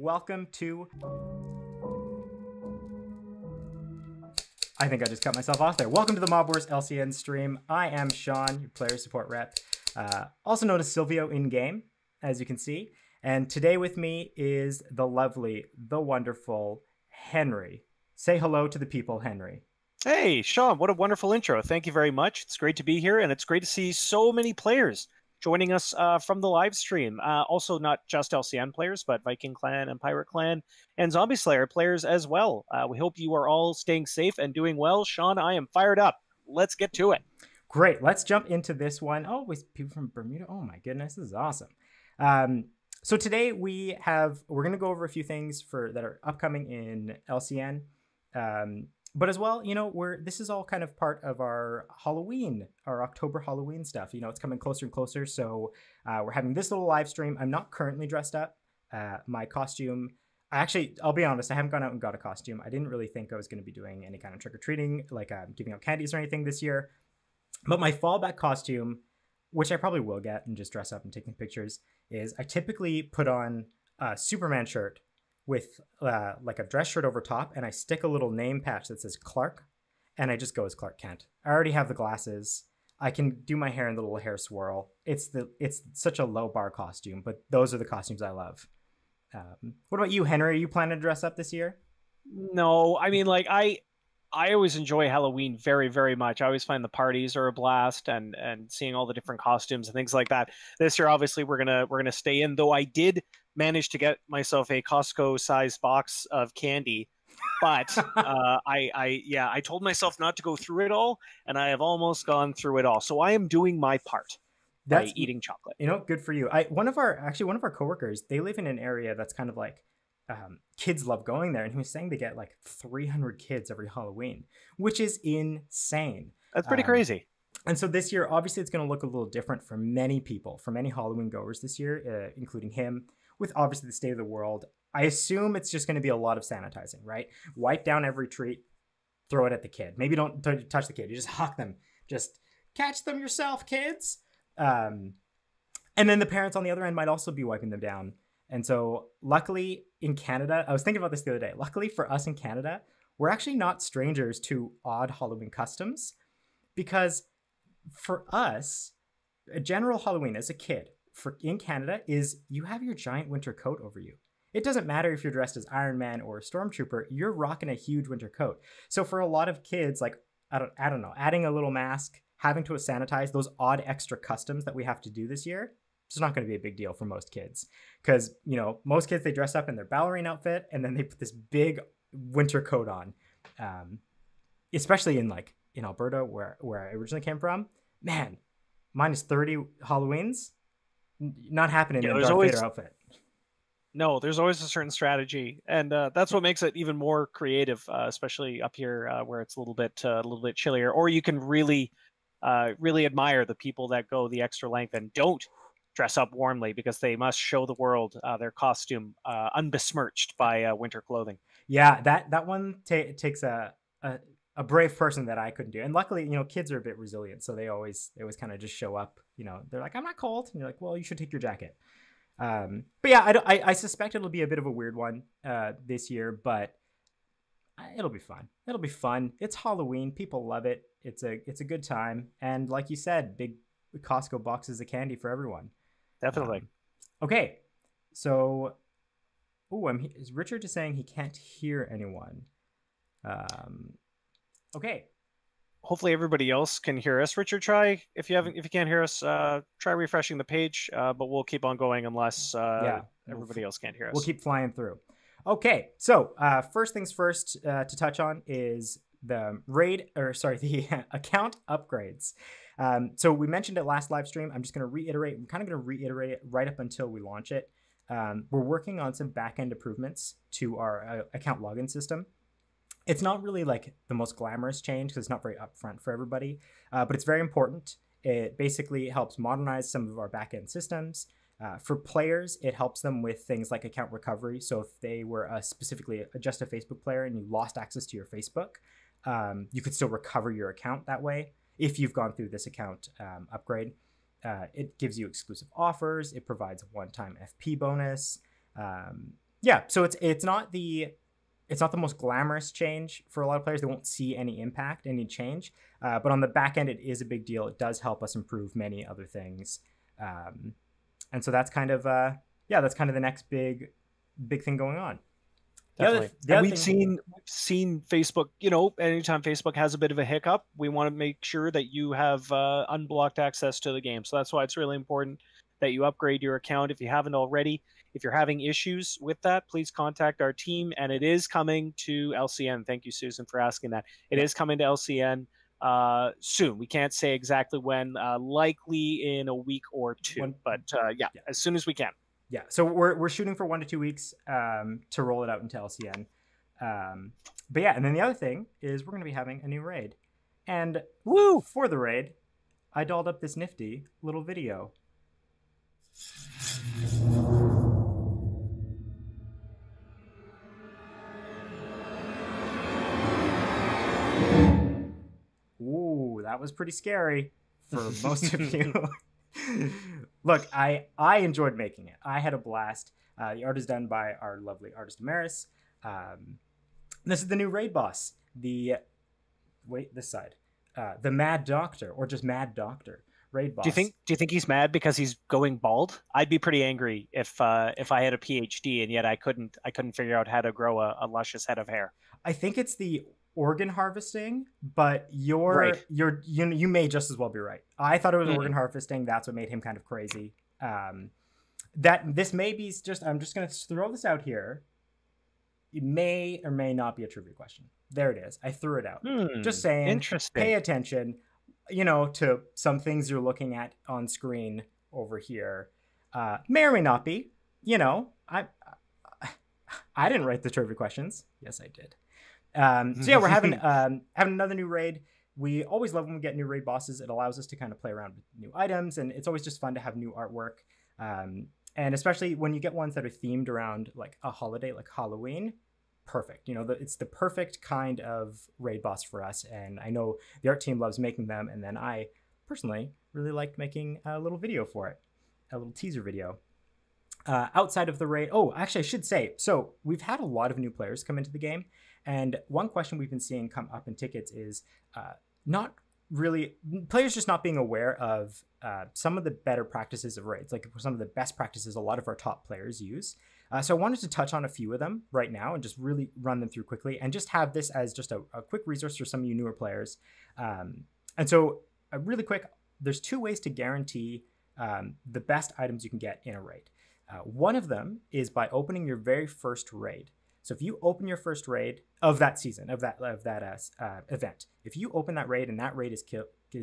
welcome to... I think I just cut myself off there. Welcome to the Mob Wars LCN stream. I am Sean, your player support rep, also known as Silvio in-game, as you can see. And today with me is the lovely, the wonderful Henry. Say hello to the people, Henry. Hey, Sean, what a wonderful intro. Thank you very much. It's great to be here, and it's great to see so many players joining us from the live stream. Also, not just LCN players, but Viking Clan and Pirate Clan and Zombie Slayer players as well. We hope you are all staying safe and doing well. Sean, I am fired up. Let's get to it. Great. Let's jump into this one. Oh, with people from Bermuda. Oh my goodness, this is awesome. So today we're going to go over a few things that are upcoming in LCN. But as well, you know, this is all kind of part of our Halloween, our October Halloween stuff. You know, it's coming closer and closer. So we're having this little live stream. I'm not currently dressed up. My costume, I'll be honest, I haven't gone out and got a costume. I didn't really think I was going to be doing any kind of trick-or-treating, like giving out candies or anything this year. But my fallback costume, which I probably will get and just dress up and taking pictures, is I typically put on a Superman shirt with like a dress shirt over top, and I stick a little name patch that says Clark, and I just go as Clark Kent. I already have the glasses. I can do my hair in the little hair swirl. It's such a low bar costume, but those are the costumes I love. What about you, Henry? Are you planning to dress up this year? No, I mean, like, I always enjoy Halloween very, very much. I always find the parties are a blast, and seeing all the different costumes and things like that. This year, obviously, we're gonna stay in. Though I did manage to get myself a Costco-sized box of candy, but I told myself not to go through it all, and I have almost gone through it all. So I am doing my part by eating chocolate. You know, good for you. One of our coworkers, they live in an area that's kind of like, kids love going there, and he was saying they get like 300 kids every Halloween, which is insane. That's pretty crazy. And so this year, obviously, it's going to look a little different for many people, for many Halloween goers this year, including him, with obviously the state of the world. I assume it's just going to be a lot of sanitizing, right? Wipe down every treat, throw it at the kid. Maybe don't touch the kid. You just huck them. Just catch them yourself, kids. And then the parents on the other end might also be wiping them down. And so luckily in Canada, I was thinking about this the other day. Luckily for us in Canada, we're actually not strangers to odd Halloween customs, because for us, a general Halloween as a kid in Canada is you have your giant winter coat over you. It doesn't matter if you're dressed as Iron Man or a Stormtrooper, you're rocking a huge winter coat. So for a lot of kids, like, I don't know, adding a little mask, having to sanitize, those odd extra customs that we have to do this year, it's not going to be a big deal for most kids, because, you know, most kids, they dress up in their ballerina outfit and then they put this big winter coat on, especially in Alberta, where I originally came from. Man, minus 30 Halloweens, not happening in a Darth Vader outfit. No, there's always a certain strategy, and that's what makes it even more creative, especially up here where it's a little bit chillier. Or you can really admire the people that go the extra length and don't dress up warmly, because they must show the world their costume unbesmirched by winter clothing. Yeah, that one takes a brave person that I couldn't do. And luckily, you know, kids are a bit resilient, so they always kind of just show up. You know, they're like, I'm not cold, and you're like, well, you should take your jacket. But yeah, I suspect it'll be a bit of a weird one this year, but it'll be fun. It'll be fun. It's Halloween. People love it. It's a good time. And like you said, big Costco boxes of candy for everyone. Definitely. Okay. So, Richard is saying he can't hear anyone. Okay. Hopefully everybody else can hear us. Richard, try, if you can't hear us, try refreshing the page, but we'll keep on going unless everybody else can't hear us. We'll keep flying through. Okay, so first things first to touch on is the account upgrades. So we mentioned it last live stream. I'm just going to reiterate. I'm kind of going to reiterate it right up until we launch it. We're working on some back-end improvements to our account login system. It's not really like the most glamorous change because it's not very upfront for everybody, but it's very important. It basically helps modernize some of our back-end systems. For players, it helps them with things like account recovery. So if they were specifically just a Facebook player and you lost access to your Facebook, you could still recover your account that way if you've gone through this account upgrade. It gives you exclusive offers. It provides a one-time FP bonus. Yeah, so it's not the most glamorous change for a lot of players. They won't see any impact, any change. But on the back end, it is a big deal. It does help us improve many other things. And so that's kind of that's kind of the next big thing going on. Definitely. And we've seen Facebook, anytime Facebook has a bit of a hiccup, we want to make sure that you have unblocked access to the game. So that's why it's really important that you upgrade your account if you haven't already. If you're having issues with that, please contact our team. And it is coming to LCN. Thank you, Susan, for asking that. It is coming to LCN soon. We can't say exactly when, likely in a week or two. But as soon as we can. Yeah, so we're shooting for 1 to 2 weeks to roll it out into LCN. But yeah, and then the other thing is we're going to be having a new raid. And for the raid, I dolled up this nifty little video. Ooh, that was pretty scary for most of you. Look, I enjoyed making it. I had a blast. The art is done by our lovely artist Amaris. This is the new raid boss. This side. The Mad Doctor, or just Mad Doctor raid boss. Do you think he's mad because he's going bald? I'd be pretty angry if I had a PhD and yet I couldn't figure out how to grow a luscious head of hair. I think it's the organ harvesting, but you may just as well be right. I thought it was organ harvesting. That's what made him kind of crazy. That this may be just, I'm just going to throw this out here. It may or may not be a trivia question. There it is. I threw it out. Just saying. Interesting. Pay attention, to some things you're looking at on screen over here. May or may not be. I didn't write the trivia questions. Yes, I did. So yeah, we're having another new raid. We always love when we get new raid bosses. It allows us to kind of play around with new items, and it's always just fun to have new artwork. And especially when you get ones that are themed around like a holiday, like Halloween, perfect. It's the perfect kind of raid boss for us. And I know the art team loves making them. And then I personally really liked making a little video for it, a little teaser video. Outside of the raid, actually I should say, so we've had a lot of new players come into the game. And one question we've been seeing come up in tickets is not really players just not being aware of some of the better practices of raids, like some of the best practices a lot of our top players use. So I wanted to touch on a few of them right now and just really run them through quickly and just have this as just a quick resource for some of you newer players. And so really quick, there's 2 ways to guarantee the best items you can get in a raid. One of them is by opening your very first raid. So if you open your first raid of that season, of that event, if you open that raid and that raid is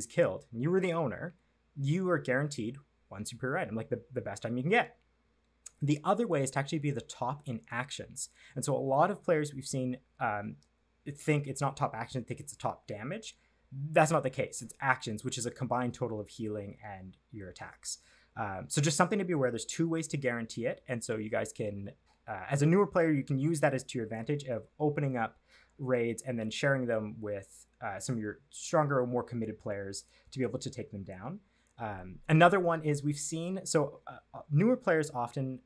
killed, and you were the owner, you are guaranteed 1 superior item, like the best item you can get. The other way is to actually be the top in actions. And so a lot of players we've seen think it's not top action, think it's a top damage. That's not the case. It's actions, which is a combined total of healing and your attacks. So just something to be aware. There's 2 ways to guarantee it. And so you guys can, as a newer player, you can use that as to your advantage of opening up raids and then sharing them with some of your stronger or more committed players to be able to take them down. Another one is we've seen, newer players often,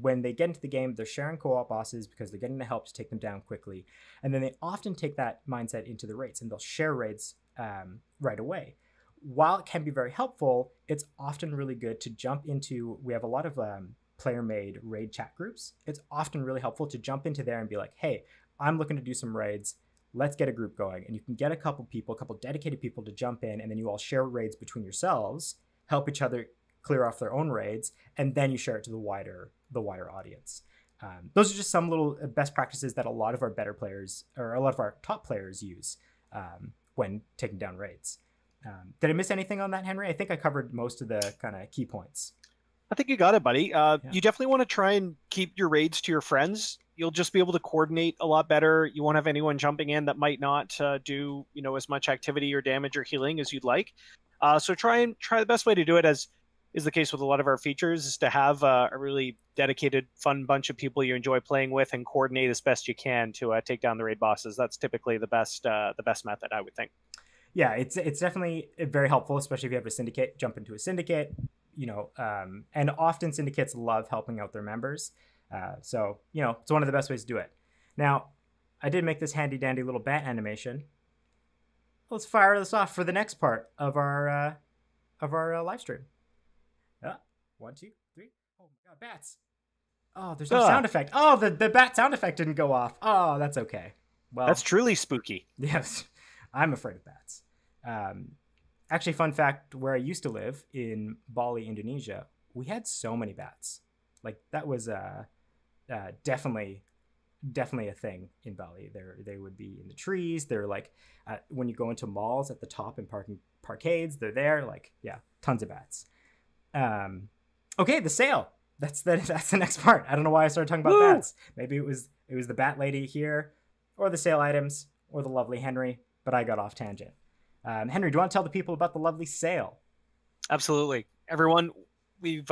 when they get into the game, they're sharing co-op bosses because they're getting the help to take them down quickly. And then they often take that mindset into the raids and they'll share raids right away. While it can be very helpful, it's often really good to jump into, we have a lot of player-made raid chat groups. It's often really helpful to jump into there and be like, hey, I'm looking to do some raids. Let's get a group going. And you can get a couple dedicated people to jump in, and then you all share raids between yourselves, help each other clear off their own raids, and then you share it to the wider audience. Those are just some little best practices that a lot of our better players, or a lot of our top players, use when taking down raids. Did I miss anything on that, Henry? I think I covered most of the kind of key points. I think you got it, buddy. You definitely want to try and keep your raids to your friends. You'll just be able to coordinate a lot better. You won't have anyone jumping in that might not do as much activity or damage or healing as you'd like. So try the best way to do it, as is the case with a lot of our features, is to have a really dedicated, fun bunch of people you enjoy playing with and coordinate as best you can to take down the raid bosses. That's typically the best method, I would think. Yeah, it's definitely very helpful, especially if you have a syndicate. Jump into a syndicate, and often syndicates love helping out their members. So, you know, it's one of the best ways to do it. Now, I did make this handy dandy little bat animation. Let's fire this off for the next part of our live stream. 1, 2, 3. Oh my god, bats! Oh, there's no sound effect. Oh, the bat sound effect didn't go off. Oh, that's okay. Well, that's truly spooky. Yes, I'm afraid of bats. Actually, fun fact: where I used to live in Bali, Indonesia, we had so many bats. Like that was definitely a thing in Bali. They would be in the trees. They're like when you go into malls at the top and parkades, they're there. Like, yeah, tons of bats. Okay, the sale. That's the next part. I don't know why I started talking about bats. Maybe it was the bat lady here, or the sale items, or the lovely Henry. But I got off tangent. Henry, do you want to tell the people about the lovely sale? Absolutely, everyone. We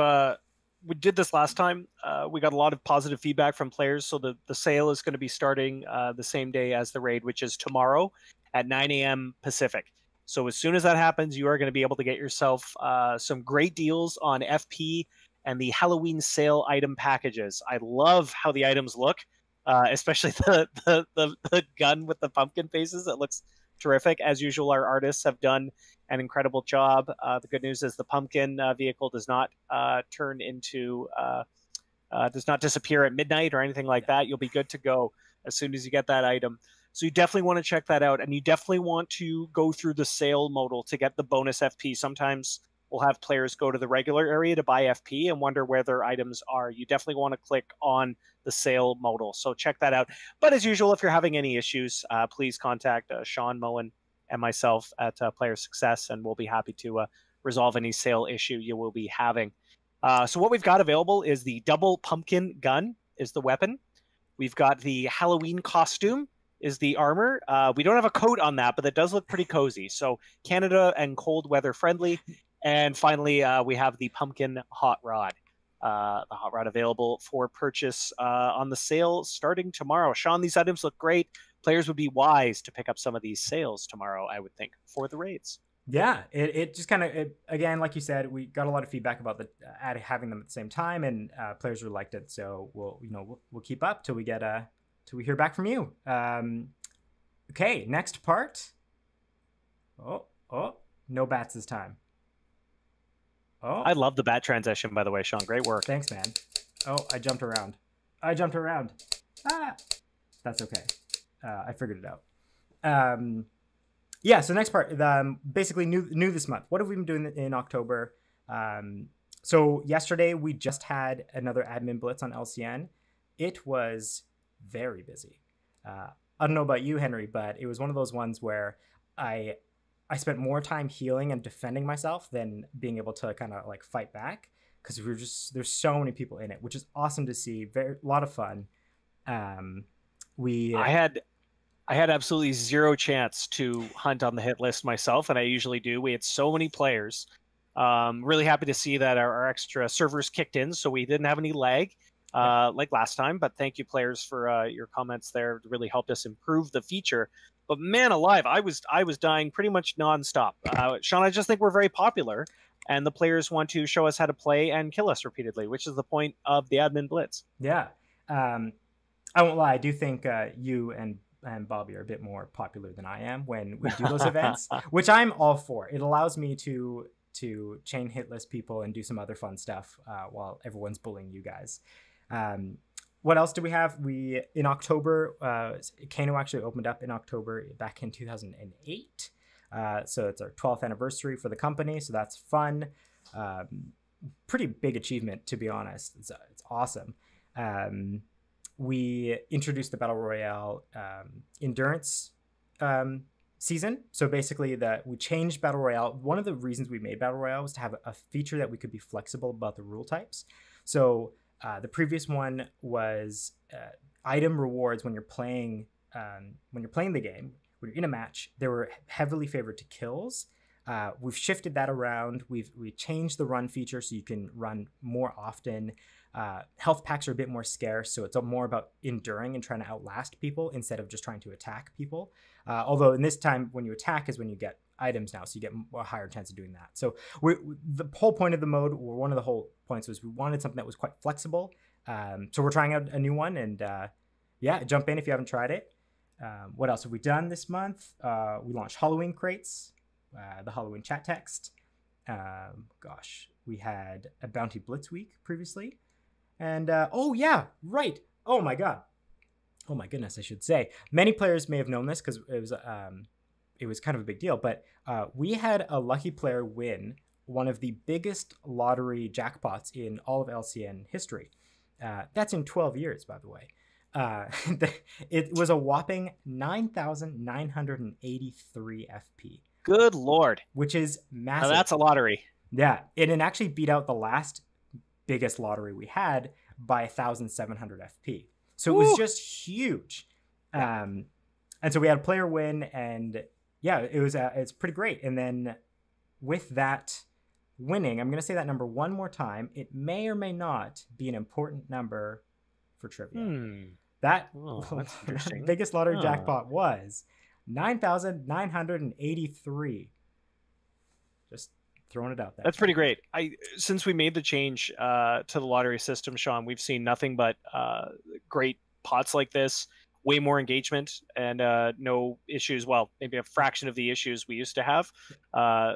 did this last time. We got a lot of positive feedback from players. So the sale is going to be starting the same day as the raid, which is tomorrow at 9 a.m. Pacific. So as soon as that happens, you are going to be able to get yourself some great deals on FP and the Halloween sale item packages. I love how the items look, especially the gun with the pumpkin faces. It looks terrific. As usual, our artists have done an incredible job. The good news is the pumpkin vehicle does not does not disappear at midnight or anything like that. You'll be good to go as soon as you get that item. So you definitely want to check that out, and you definitely want to go through the sale modal to get the bonus FP. Sometimes we'll have players go to the regular area to buy FP and wonder where their items are. You definitely want to click on the sale modal. So check that out. But as usual, if you're having any issues, please contact Sean Moen and myself at Player Success, and we'll be happy to resolve any sale issue you will be having. So what we've got available is the double pumpkin gun is the weapon. We've got the Halloween costume is the armor. We don't have a coat on that, but that does look pretty cozy. So Canada and cold weather friendly. And finally, we have the pumpkin hot rod. The hot rod available for purchase on the sale starting tomorrow. Sean, these items look great. Players would be wise to pick up some of these sales tomorrow, I would think, for the raids. Yeah, it just kind of, again, like you said, we got a lot of feedback about having them at the same time, and players really liked it. So we'll keep up till we hear back from you. Okay, next part. Oh, no bats this time. Oh, I love the bat transition, by the way, Sean. Great work. Thanks, man. Oh, I jumped around. Ah, that's okay. I figured it out. Yeah, so next part, basically new this month. What have we been doing in October? So yesterday we just had another admin blitz on LCN. It was very busy. I don't know about you, Henry, but it was one of those ones where I spent more time healing and defending myself than being able to kind of like fight back, because there's so many people in it, which is awesome to see. A lot of fun. I had absolutely zero chance to hunt on the hit list myself, and I usually do. We had so many players. Really happy to see that our extra servers kicked in, so we didn't have any lag like last time. But thank you, players, for your comments there. It really helped us improve the feature. But man alive, I was dying pretty much nonstop. Sean, I just think we're very popular, and the players want to show us how to play and kill us repeatedly, which is the point of the admin blitz. Yeah, I won't lie. I do think you and Bobby are a bit more popular than I am when we do those events, which I'm all for. It allows me to chain hit list people and do some other fun stuff while everyone's bullying you guys. What else do we have? In October, Kano actually opened up in October back in 2008. So it's our 12th anniversary for the company. So that's fun. Pretty big achievement, to be honest. It's awesome. We introduced the Battle Royale endurance season. So basically we changed Battle Royale. One of the reasons we made Battle Royale was to have a feature that we could be flexible about the rule types. So the previous one was item rewards when you're playing the game, when you're in a match. They were heavily favored to kills. We've shifted that around. We changed the run feature so you can run more often. Health packs are a bit more scarce, so it's more about enduring and trying to outlast people instead of just trying to attack people. Although in this time, when you attack is when you get items now, so you get a higher chance of doing that. So the whole point of the mode, or one of the whole points, was we wanted something that was quite flexible, So we're trying out a new one, and yeah, jump in if you haven't tried it. What else have we done this month? We launched Halloween crates, the Halloween chat text. Gosh, we had a Bounty Blitz week previously. And oh yeah, right. Oh my god. Oh my goodness, I should say. Many players may have known this because it was kind of a big deal, but we had a lucky player win one of the biggest lottery jackpots in all of LCN history. That's in 12 years, by the way. It was a whopping 9,983 FP. Good Lord. Which is massive. Now that's a lottery. Yeah. It actually beat out the last biggest lottery we had by 1,700 FP. So it was just huge. And so we had a player win, and yeah, it's pretty great. And then with that winning, I'm going to say that number one more time. It may or may not be an important number for trivia. That's interesting. Biggest lottery jackpot was 9,983. Just throwing it out there. That's pretty great. Since we made the change to the lottery system, Sean, we've seen nothing but great pots like this, way more engagement, and no issues. Well, maybe a fraction of the issues we used to have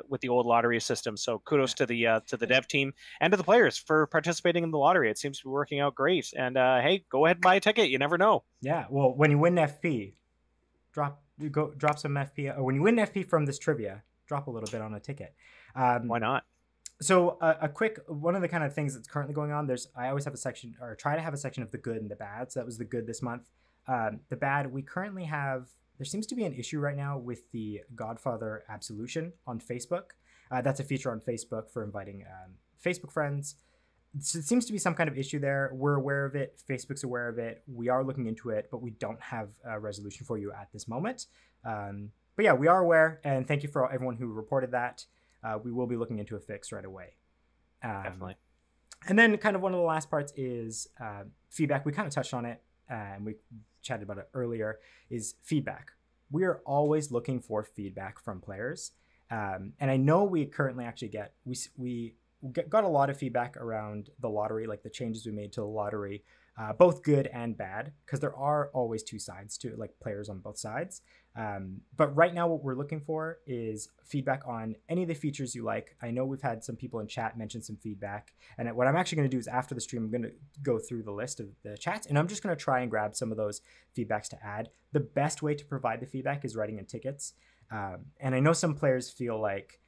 with the old lottery system. So kudos to the dev team and to the players for participating in the lottery. It seems to be working out great. And hey, go ahead and buy a ticket. You never know. Yeah. Well, when you win FP, drop some FP. Or when you win FP from this trivia, drop a little bit on a ticket. Why not? So a quick one of the kind of things that's currently going on. I always have a section, or try to have a section of the good and the bad. So that was the good this month. The bad, we currently have, there seems to be an issue right now with the Godfather absolution on Facebook. That's a feature on Facebook for inviting Facebook friends. So it seems to be some kind of issue there. We're aware of it. Facebook's aware of it. We are looking into it, but we don't have a resolution for you at this moment. But yeah, we are aware, and thank you for everyone who reported that. We will be looking into a fix right away. Definitely. And then kind of one of the last parts is feedback. We kind of touched on it, and we chatted about it earlier, is feedback. We are always looking for feedback from players. And I know we currently actually we got a lot of feedback around the lottery, like the changes we made to the lottery, both good and bad, because there are always two sides to it, like players on both sides. But right now what we're looking for is feedback on any of the features you like. I know we've had some people in chat mention some feedback, and what I'm actually going to do is after the stream, I'm going to go through the list of the chats, and I'm just going to try and grab some of those feedbacks to add. The best way to provide the feedback is writing in tickets. And I know some players feel like,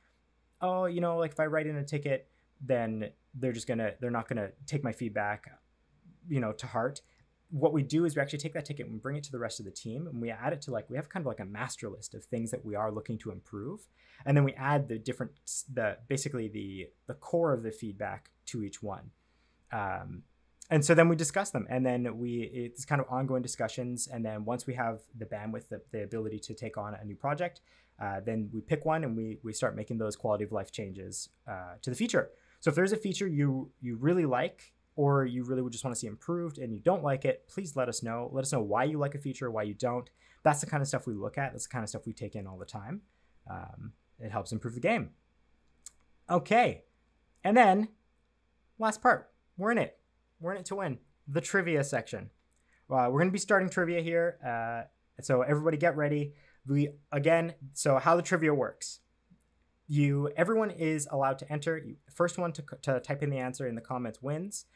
oh, like if I write in a ticket, then they're not gonna take my feedback, to heart. What we do is we actually take that ticket and we bring it to the rest of the team, and we add it to we have kind of like a master list of things that we are looking to improve, and then we add the core of the feedback to each one. And so then we discuss them, and then it's kind of ongoing discussions. And then once we have the bandwidth, the ability to take on a new project, then we pick one and we start making those quality of life changes to the feature. So if there's a feature you really like, or you really would just want to see improved and you don't like it, please let us know. Let us know why you like a feature, why you don't. That's the kind of stuff we look at. That's the kind of stuff we take in all the time. It helps improve the game. Okay. And then last part, we're in it. We're in it to win. The trivia section. We're going to be starting trivia here. So everybody get ready. So how the trivia works. Everyone is allowed to enter. First one to type in the answer in the comments wins.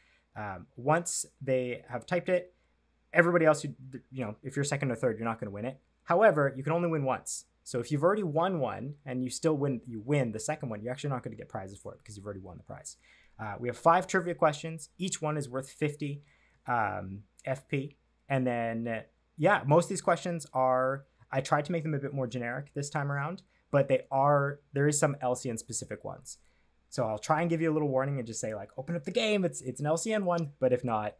Once they have typed it, everybody else, if you're second or third, you're not going to win it. However, you can only win once. So if you've already won one and you win the second one, you're actually not going to get prizes for it because you've already won the prize. We have 5 trivia questions. Each one is worth 50 FP. And then, most of these questions I tried to make them a bit more generic this time around, but there is some LCN specific ones. So I'll try and give you a little warning and just say open up the game. It's an LCN one, but if not,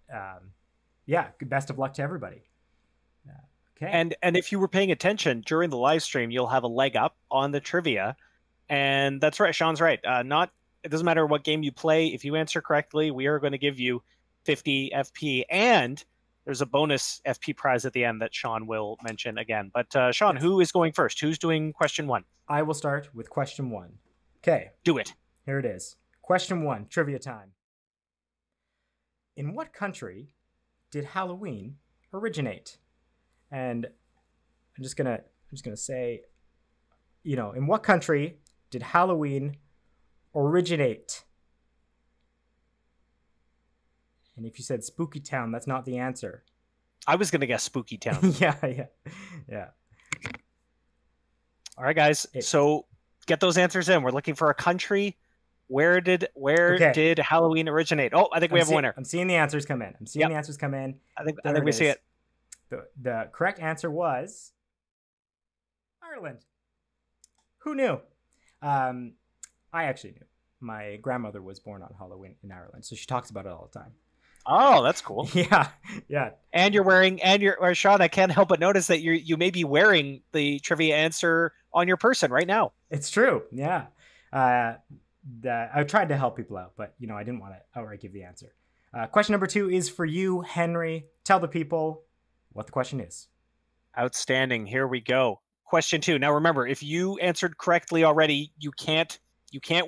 best of luck to everybody. Okay. And if you were paying attention during the live stream, you'll have a leg up on the trivia. And that's right. Sean's right. It doesn't matter what game you play. If you answer correctly, we are going to give you 50 FP, and there's a bonus FP prize at the end that Sean will mention again. But Sean, Who is going first? Who's doing question 1? I will start with question 1. Okay. Do it. Here it is. Question 1, trivia time. in what country did Halloween originate? And I'm just gonna say, you know, in what country did Halloween originate? And if you said Spooky Town, that's not the answer. I was gonna guess Spooky Town. Yeah. All right, guys. So get those answers in. We're looking for a country. Where did Halloween originate? Oh, I think we have a winner. I'm seeing the answers come in. I think we see it. The correct answer was Ireland. Who knew? I actually knew. My grandmother was born on Halloween in Ireland, so she talks about it all the time. Oh, that's cool. Yeah. And Sean, I can't help but notice that you may be wearing the trivia answer on your person right now. It's true. Yeah. I tried to help people out, but you know, I didn't want to outright give the answer. Question number 2 is for you, Henry. Tell the people what the question is. Outstanding. Here we go. Question 2. Now remember, if you answered correctly already, you can't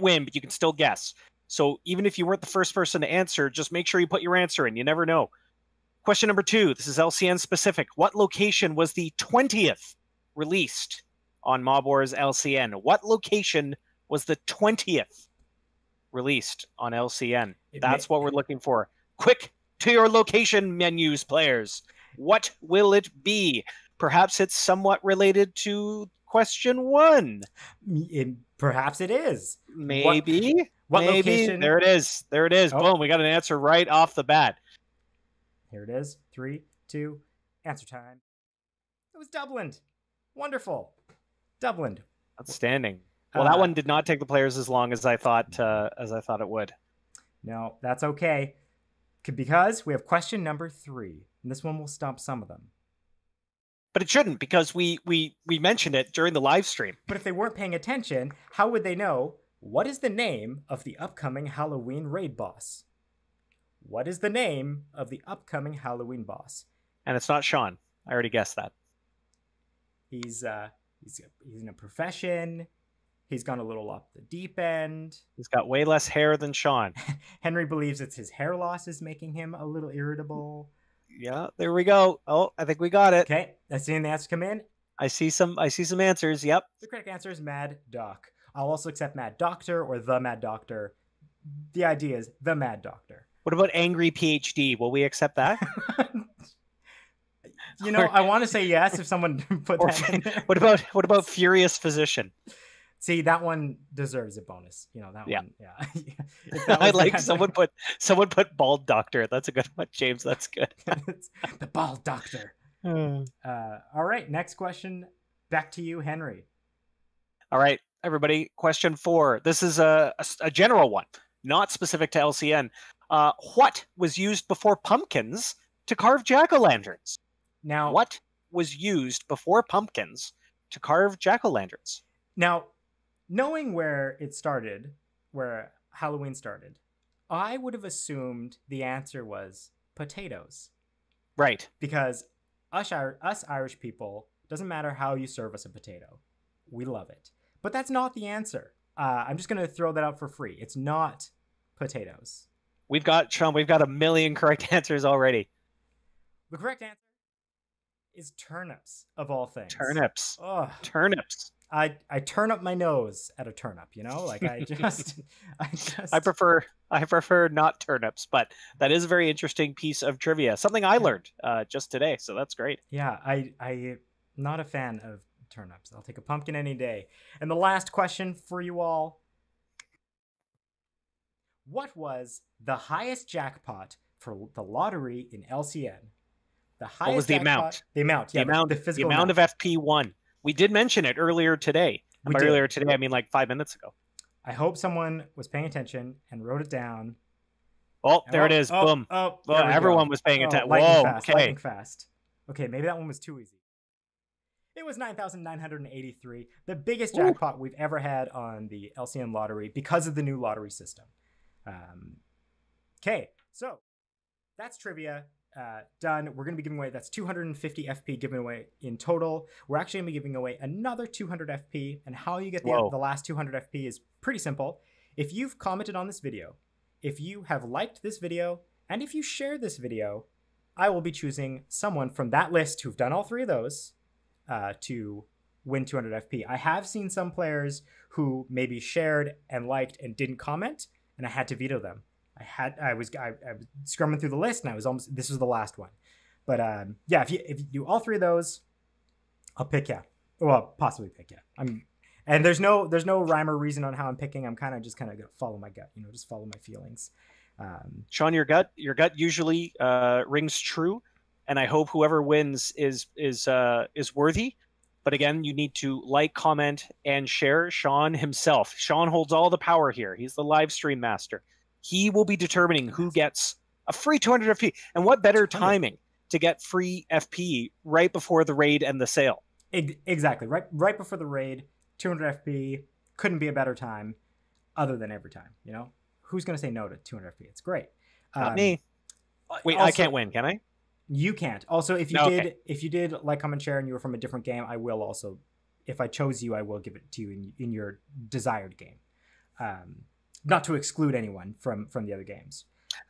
win, but you can still guess. So even if you weren't the first person to answer, just make sure you put your answer in. You never know. Question number 2. This is LCN specific. What location was the 20th released on Mob Wars LCN? What location was the 20th released on LCN? That's what we're looking for. Quick to your location menus, players. What will it be? Perhaps it's somewhat related to question 1. Perhaps it is. Maybe. What Maybe. location? There it is. Oh. Boom. We got an answer right off the bat. Here it is. 3, 2, answer time. It was Dublin. Wonderful. Dublin. Outstanding. Well, that one did not take the players as long as I thought it would. No, that's okay. Because we have question number 3. And this one will stump some of them. But it shouldn't, because we mentioned it during the live stream. But if they weren't paying attention, how would they know what is the name of the upcoming Halloween raid boss? What is the name of the upcoming Halloween boss? And it's not Sean. I already guessed that. He's in a profession. He's gone a little off the deep end. He's got way less hair than Sean. Henry believes it's his hair loss is making him a little irritable. Yeah, there we go. Oh, I think we got it. Okay, that's seeing the answers come in. I see some answers. Yep. The correct answer is Mad Doc. I'll also accept Mad Doctor or the Mad Doctor. The idea is the Mad Doctor. What about Angry PhD? Will we accept that? You know, I want to say yes if someone put that in there. What about Furious Physician? See, that one deserves a bonus. You know, that one. Yeah. I like someone put Bald Doctor. That's a good one, James. That's good. The Bald Doctor. All right, next question. Back to you, Henry. All right, everybody. Question 4. This is a general one, not specific to LCN. What was used before pumpkins to carve jack-o'-lanterns? Now, what was used before pumpkins to carve jack-o'-lanterns? Now, knowing where it started, where Halloween started, I would have assumed the answer was potatoes. Right. Because us Irish people, doesn't matter how you serve us a potato. We love it. But that's not the answer. I'm just going to throw that out for free. It's not potatoes. We've got a million correct answers already. The correct answer is turnips, of all things. Turnips. Ugh. Turnips. I turn up my nose at a turnip, you know? Like I prefer not turnips, but that is a very interesting piece of trivia. Something I learned just today, so that's great. Yeah, I'm not a fan of turnips. I'll take a pumpkin any day. And the last question for you all. What was the highest jackpot for the lottery in LCN? What was the amount? The amount, yeah. The physical amount of FP1. We did mention it earlier today. Earlier today, I mean like 5 minutes ago. I hope someone was paying attention and wrote it down. Oh, there it is. Boom. Everyone was paying attention. Whoa, lightning fast. Okay, maybe that one was too easy. It was 9,983, the biggest jackpot we've ever had on the LCN lottery because of the new lottery system. Okay, so that's trivia. Done. We're going to be giving away, that's 250 FP given away in total. We're actually going to be giving away another 200 FP, and how you get the last 200 FP is pretty simple. If you've commented on this video, if you have liked this video, And if you share this video, I will be choosing someone from that list who've done all 3 of those to win 200 FP. I have seen some players who maybe shared and liked and didn't comment, and I had to veto them. I was scrumming through the list, and this was the last one. But yeah, if you do all 3 of those, I'll pick you. Well, possibly pick you. And there's no rhyme or reason on how I'm picking. I'm kind of gonna follow my gut, just follow my feelings. Sean, your gut usually rings true, and I hope whoever wins is worthy. But again, you need to like, comment, and share. Sean himself. Sean holds all the power here. He's the live stream master. He will be determining who gets a free 200 FP. And what better timing to get free FP right before the raid and the sale? Exactly. Right before the raid, 200 FP. Couldn't be a better time other than every time, Who's going to say no to 200 FP? It's great. Not me. Wait, also, I can't win, can I? You can't. Also, if you did like, comment, share, and you were from a different game, I will also, if I chose you, I will give it to you in your desired game. Not to exclude anyone from the other games.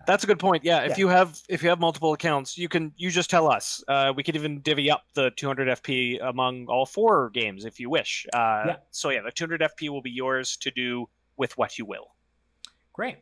That's a good point. Yeah, if you have multiple accounts, you just tell us. We could even divvy up the 200 FP among all 4 games if you wish. So yeah, the 200 FP will be yours to do with what you will. Great.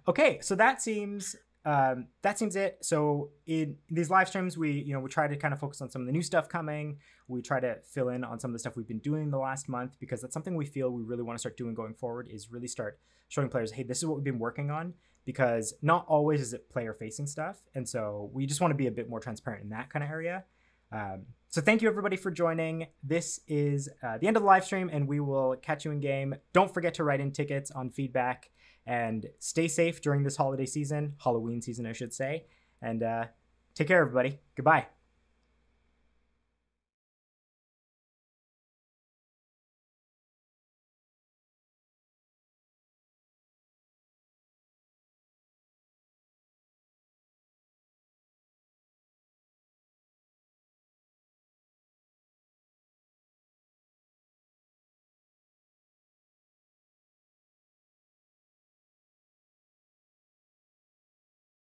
Okay, so that seems it. So in these live streams, we try to kind of focus on some of the new stuff coming. We try to fill in on some of the stuff we've been doing the last month, because that's something we feel we really want to start doing going forward, is really start showing players, hey, this is what we've been working on, because not always is it player facing stuff. And so we just want to be a bit more transparent in that kind of area. So thank you everybody for joining. This is the end of the live stream, and we will catch you in game. Don't forget to write in tickets on feedback, and stay safe during this holiday season, Halloween season, I should say. And take care, everybody. Goodbye.